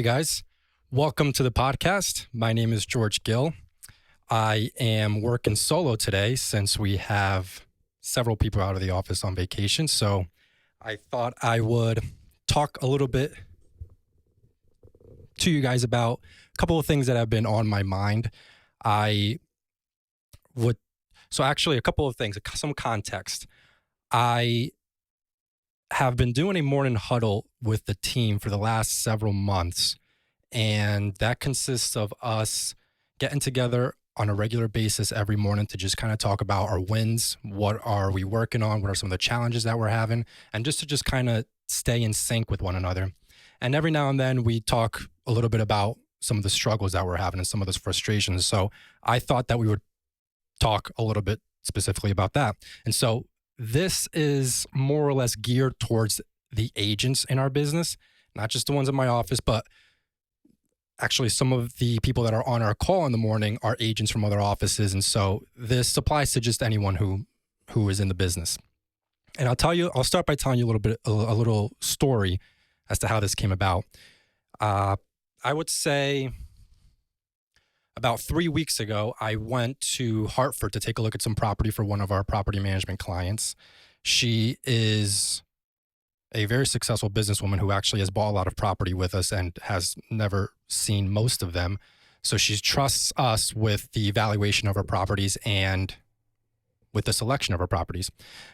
Hey guys, welcome to the podcast. My name is George Gill. I am working solo today since we have several people out of the office on vacation. So I thought I would talk a little bit to you guys about a couple of things that have been on my mind. Actually a couple of things, some context. I have been doing a morning huddle with the team for the last several months, and that consists of us getting together on a regular basis every morning to just kind of talk about our wins, what are we working on, what are some of the challenges that we're having, and just to kind of stay in sync with one another. And every now and then we talk a little bit about some of the struggles that we're having and some of those frustrations. So I thought that we would talk a little bit specifically about that. And so this is more or less geared towards the agents in our business, not just the ones in my office, but actually some of the people that are on our call in the morning are agents from other offices. And so this applies to just anyone who is in the business. And I'll start by telling you a little story as to how this came about. I would say about 3 weeks ago, I went to Hartford to take a look at some property for one of our property management clients. She is a very successful businesswoman who actually has bought a lot of property with us and has never seen most of them. So she trusts us with the evaluation of our properties and with the selection of our properties.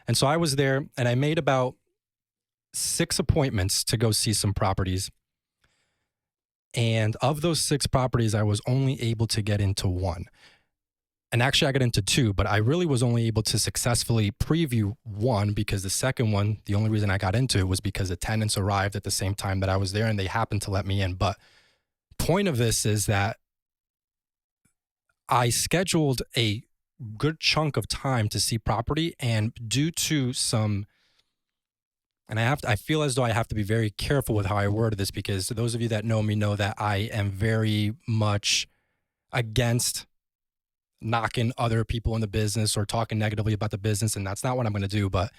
And so I was there and I made about 6 appointments to go see some properties. And of those 6 properties, I was only able to get into 1. And actually, I got into 2, but I really was only able to successfully preview 1 because the second one, the only reason I got into it was because the tenants arrived at the same time that I was there and they happened to let me in. But point of this is that I scheduled a good chunk of time to see property, and due to some... And I feel as though I have to be very careful with how I word this, because those of you that know me know that I am very much against knocking other people in the business or talking negatively about the business. And that's not what I'm going to do. But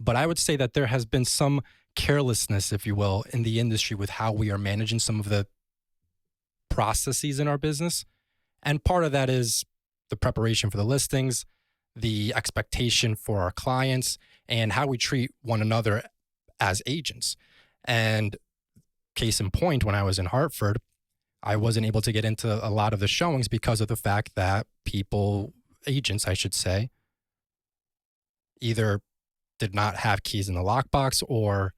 I would say that there has been some carelessness, if you will, in the industry with how we are managing some of the processes in our business. And part of that is the preparation for the listings, the expectation for our clients, and how we treat one another as agents. And case in point, when I was in Hartford, I wasn't able to get into a lot of the showings because of the fact that agents, I should say, either did not have keys in the lockbox or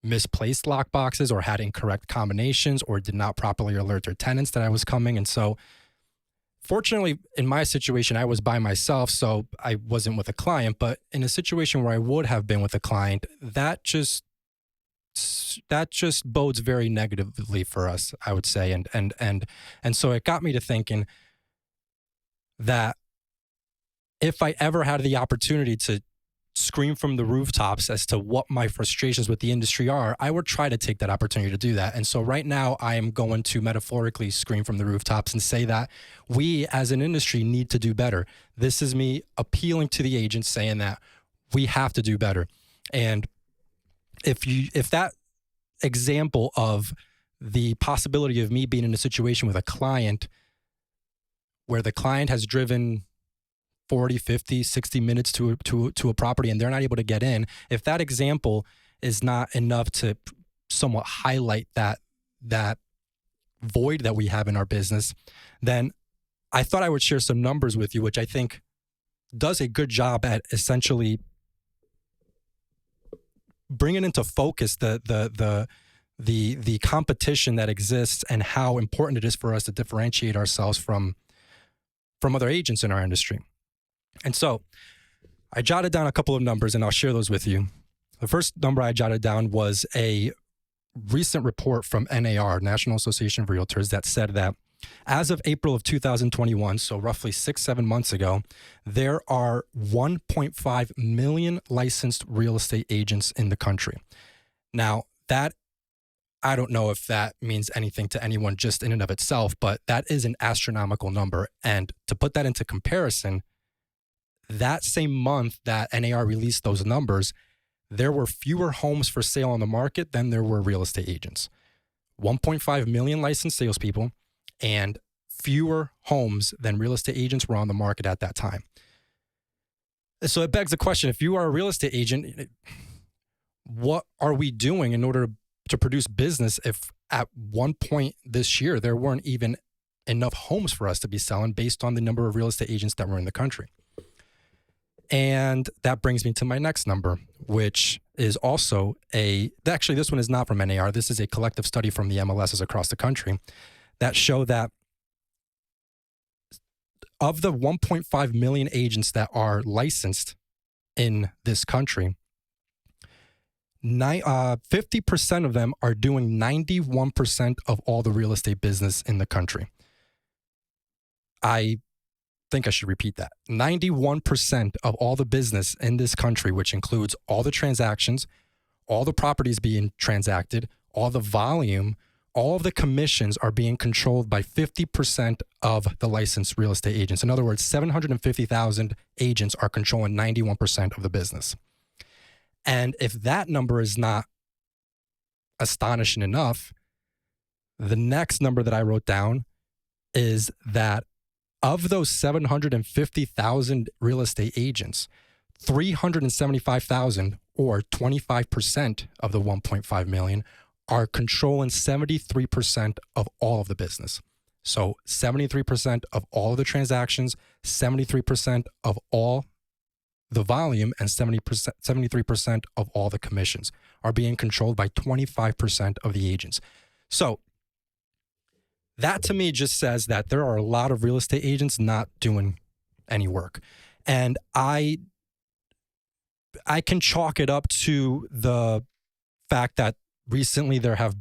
misplaced lockboxes or had incorrect combinations or did not properly alert their tenants that I was coming. And so fortunately, in my situation, I was by myself, so I wasn't with a client. But in a situation where I would have been with a client, that just bodes very negatively for us, I would say. And so it got me to thinking that if I ever had the opportunity to scream from the rooftops as to what my frustrations with the industry are, I would try to take that opportunity to do that. And so right now I am going to metaphorically scream from the rooftops and say that we as an industry need to do better. This is me appealing to the agents, saying that we have to do better. And if that example of the possibility of me being in a situation with a client where the client has driven 40, 50, 60 minutes to a property and they're not able to get in, if that example is not enough to somewhat highlight that void that we have in our business, then I thought I would share some numbers with you, which I think does a good job at essentially bringing into focus the competition that exists and how important it is for us to differentiate ourselves from other agents in our industry. And so I jotted down a couple of numbers and I'll share those with you. The first number I jotted down was a recent report from NAR, National Association of Realtors, that said that as of April of 2021, so roughly 6-7 months ago, there are 1.5 million licensed real estate agents in the country. Now, that, I don't know if that means anything to anyone just in and of itself, but that is an astronomical number. And to put that into comparison, that same month that NAR released those numbers, there were fewer homes for sale on the market than there were real estate agents. 1.5 million licensed salespeople, and fewer homes than real estate agents were on the market at that time. So it begs the question, if you are a real estate agent, what are we doing in order to produce business if at one point this year there weren't even enough homes for us to be selling based on the number of real estate agents that were in the country? And that brings me to my next number, which is also actually, this one is not from NAR. This is a collective study from the MLSs across the country that show that of the 1.5 million agents that are licensed in this country, 50% of them are doing 91% of all the real estate business in the country. I think I should repeat that. 91% of all the business in this country, which includes all the transactions, all the properties being transacted, all the volume, all of the commissions are being controlled by 50% of the licensed real estate agents. In other words, 750,000 agents are controlling 91% of the business. And if that number is not astonishing enough, the next number that I wrote down is that of those 750,000 real estate agents, 375,000 or 25% of the 1.5 million are controlling 73% of all of the business. So 73% of all of the transactions, 73% of all the volume, and 73% of all the commissions are being controlled by 25% of the agents. So that to me just says that there are a lot of real estate agents not doing any work. And I can chalk it up to the fact that recently there has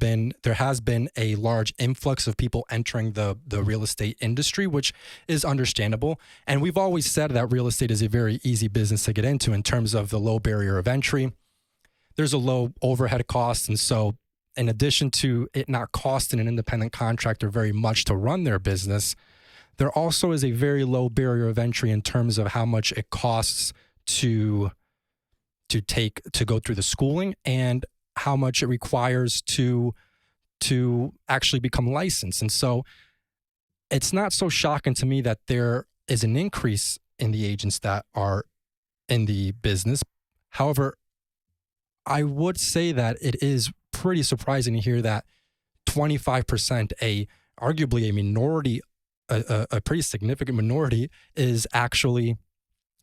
been a large influx of people entering the real estate industry, which is understandable. And we've always said that real estate is a very easy business to get into in terms of the low barrier of entry. There's a low overhead cost. And so in addition to it not costing an independent contractor very much to run their business, there also is a very low barrier of entry in terms of how much it costs to go through the schooling and how much it requires to actually become licensed. And so it's not so shocking to me that there is an increase in the agents that are in the business. However, I would say that it is pretty surprising to hear that 25%, arguably a minority, a pretty significant minority, is actually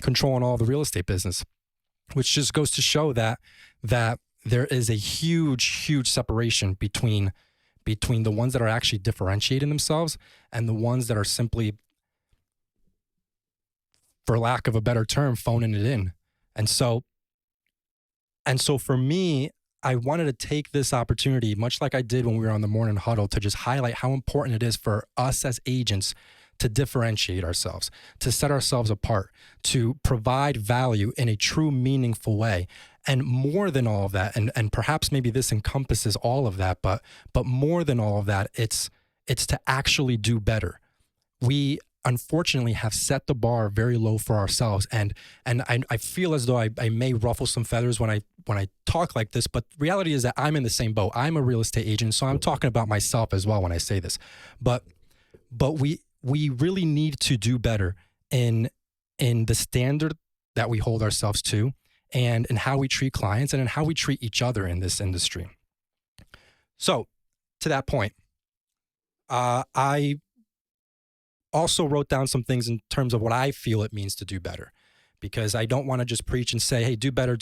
controlling all the real estate business, which just goes to show that there is a huge separation between the ones that are actually differentiating themselves and the ones that are simply, for lack of a better term, phoning it in. And so for me, I wanted to take this opportunity, much like I did when we were on the morning huddle, to just highlight how important it is for us as agents to differentiate ourselves, to set ourselves apart, to provide value in a true, meaningful way. And more than all of that, and perhaps maybe this encompasses all of that, but more than all of that, it's to actually do better. We unfortunately have set the bar very low for ourselves. And I feel as though I may ruffle some feathers when I talk like this, but reality is that I'm in the same boat. I'm a real estate agent, so I'm talking about myself as well when I say this. But we really need to do better in the standard that we hold ourselves to, and in how we treat clients and in how we treat each other in this industry. So to that point, I also wrote down some things in terms of what I feel it means to do better, because I don't want to just preach and say, hey, do better,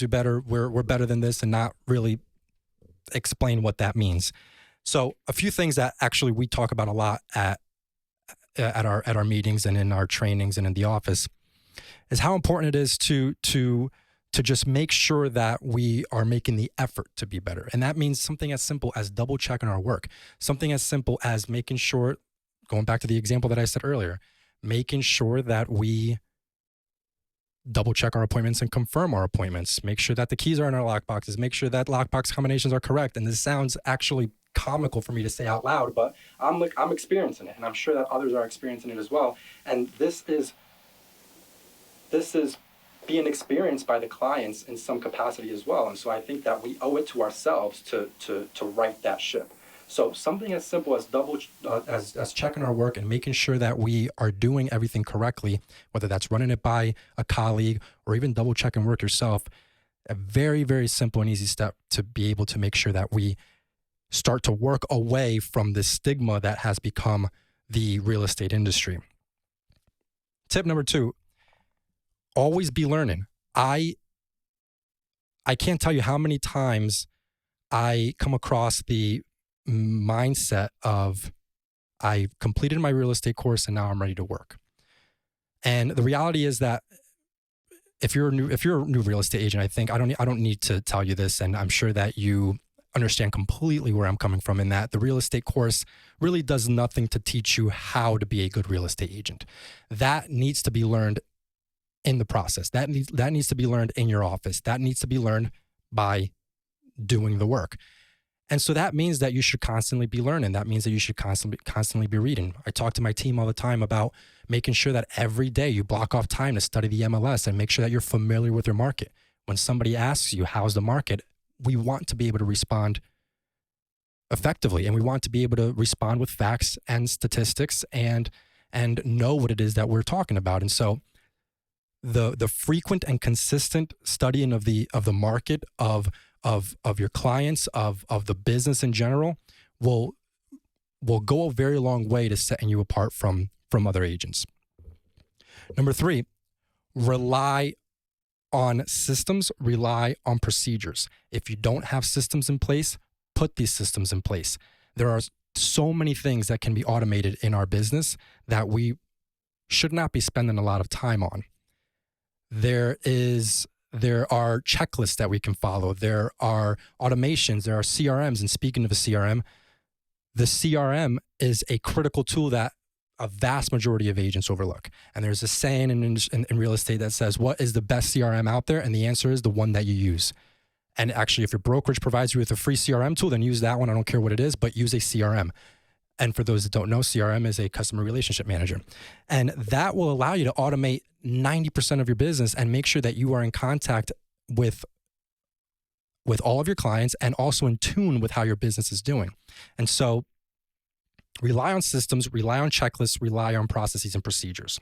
we're better than this, and not really explain what that means. So a few things that actually we talk about a lot at our meetings and in our trainings and in the office is how important it is to just make sure that we are making the effort to be better. And that means something as simple as double checking our work, something as simple as making sure, going back to the example that I said earlier, making sure that we double check our appointments and confirm our appointments, make sure that the keys are in our lockboxes, make sure that lockbox combinations are correct. And this sounds actually comical for me to say out loud, but I'm experiencing it, and I'm sure that others are experiencing it as well. And this is being experienced by the clients in some capacity as well. And so I think that we owe it to ourselves to right that ship. So something as simple as as checking our work and making sure that we are doing everything correctly, whether that's running it by a colleague or even double checking work yourself, a very, very simple and easy step to be able to make sure that we start to work away from the stigma that has become the real estate industry. Tip number 2, always be learning. I can't tell you how many times I come across the mindset of I completed my real estate course and now I'm ready to work. And the reality is that if you're a new real estate agent, I think I don't need to tell you this, and I'm sure that you understand completely where I'm coming from in that the real estate course really does nothing to teach you how to be a good real estate agent. That needs to be learned in the process. That needs to be learned in your office. That needs to be learned by doing the work. And so that means that you should constantly be learning. That means that you should constantly be reading. I talk to my team all the time about making sure that every day you block off time to study the MLS and make sure that you're familiar with your market. When somebody asks you, how's the market? We want to be able to respond effectively, and we want to be able to respond with facts and statistics and know what it is that we're talking about. And so the frequent and consistent studying of the market, of your clients, of the business in general will go a very long way to setting you apart from other agents. Number 3, rely on systems, rely on procedures. If you don't have systems in place, put these systems in place. There are so many things that can be automated in our business that we should not be spending a lot of time on. There are checklists that we can follow. There are automations. There are CRMs. And speaking of a CRM, the CRM is a critical tool that a vast majority of agents overlook. And there's a saying in real estate that says, what is the best CRM out there? And the answer is the one that you use. And actually, if your brokerage provides you with a free CRM tool, then use that one. I don't care what it is, but use a CRM. And for those that don't know, CRM is a customer relationship manager. And that will allow you to automate 90% of your business and make sure that you are in contact with all of your clients and also in tune with how your business is doing. And so rely on systems, rely on checklists, rely on processes and procedures.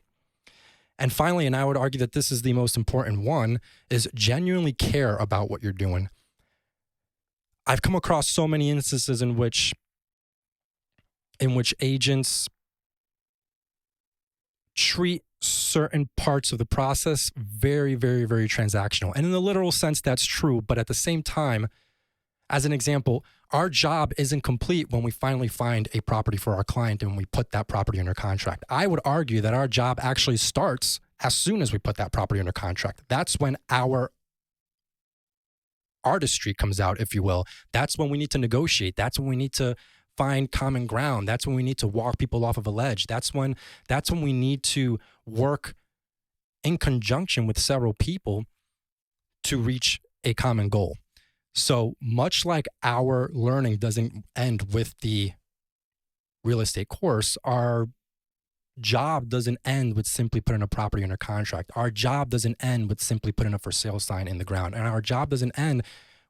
And finally, and I would argue that this is the most important one, is genuinely care about what you're doing. I've come across so many instances in which agents treat certain parts of the process very, very, very transactional. And in the literal sense, that's true. But at the same time, as an example, our job isn't complete when we finally find a property for our client and we put that property under contract. I would argue that our job actually starts as soon as we put that property under contract. That's when our artistry comes out, if you will. That's when we need to negotiate. That's when we need to find common ground. That's when we need to walk people off of a ledge. That's when we need to work in conjunction with several people to reach a common goal. So much like our learning doesn't end with the real estate course, our job doesn't end with simply putting a property under contract. Our job doesn't end with simply putting a for sale sign in the ground. And our job doesn't end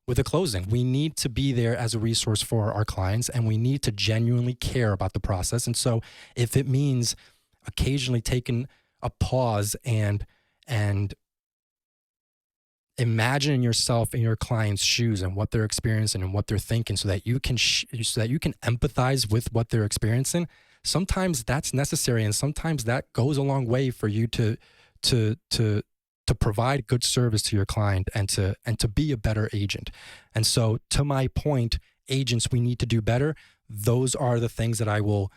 with a closing. We need to be there as a resource for our clients, and we need to genuinely care about the process. And so if it means occasionally taking a pause and imagining yourself in your client's shoes and what they're experiencing and what they're thinking, so that you can empathize with what they're experiencing, sometimes that's necessary, and sometimes that goes a long way for you to provide good service to your client and to be a better agent. And so, to my point, agents, we need to do better. Those are the things that I will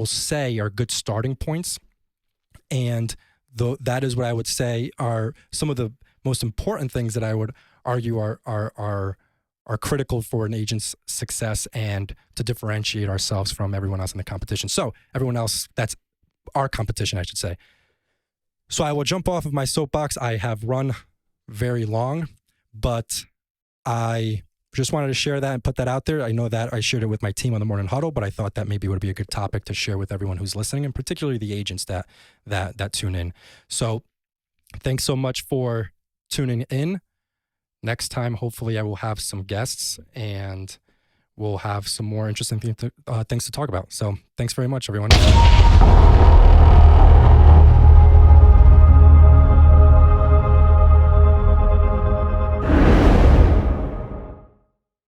say are good starting points, and that is what I would say are some of the most important things that I would argue are critical for an agent's success and to differentiate ourselves from everyone else in the competition. So everyone else, that's our competition, I should say. So I will jump off of my soapbox. I have run very long, but I just wanted to share that and put that out there. I know that I shared it with my team on the morning huddle, but I thought that maybe it would be a good topic to share with everyone who's listening, and particularly the agents that tune in. So thanks so much for tuning in. Next time, hopefully I will have some guests and we'll have some more interesting things to talk about. So thanks very much, everyone.